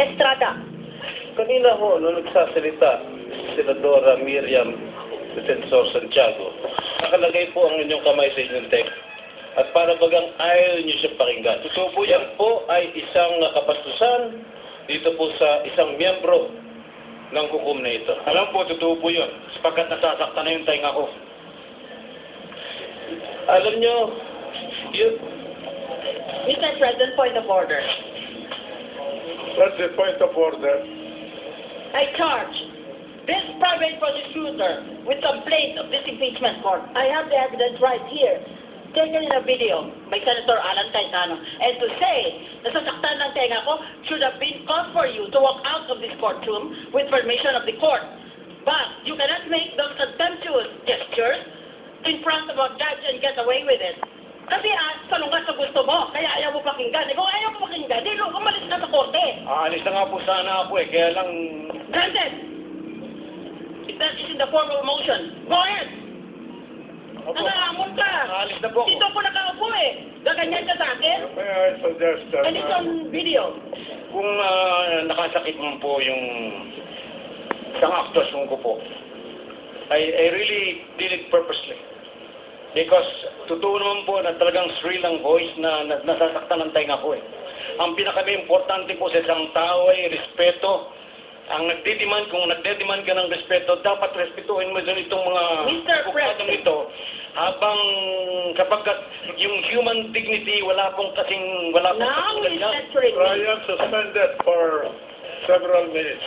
Estrada. Kanina ho, nung nagsasalita, Senadora Miriam Defensor Santiago, nakalagay po ang inyong kamay sa inyong text. At para bagang ayaw niyo siya pakinggan. Totoo po yan po ay isang kapastusan dito po sa isang miyembro ng hukom na ito. Alam po, totoo po yun. Sapagkat nasasaktan na yung tainga ko. Alam niyo, yun, Mr. President, point of order. What's the point of order? I charge this private prosecutor with complaint of this impeachment court. I have the evidence right here, taken in a video by Senator Alan Cayetano. And to say, nasasaktan ng tenga ko should have been cause for you to walk out of this courtroom with permission of the court. But you cannot make those contemptuous gestures in front of a judge and get away with it. Kasi salungat sa gusto mo, kaya ayaw mo pakinggan. Kung ayaw mo pakinggan, di umalis ka sa korte. Aalis na nga po sana ako kaya lang... Granted, if that is in the form of a motion, go ahead. Opo. Nangaamon ka. Aalis na po ako. Dito po nakaupo eh. Gaganyan ka sa akin. May I suggest that... And it's on video. Kung nakasakit mo po yung isang actuasyon ko po, I really did it purposely. Because totoo naman po na talagang shrill ang voice na nasasaktan ng tainga ko eh. Ang pinaka-importante po sa isang tao ay respeto. Ang nagdidemand, kung nagdidemand ka ng respeto, dapat respetuhin mo din itong mga Mr. bukatang President. ito. Habang sapagkat yung human dignity, wala pong Now he's lecturing me. I am suspended for several minutes.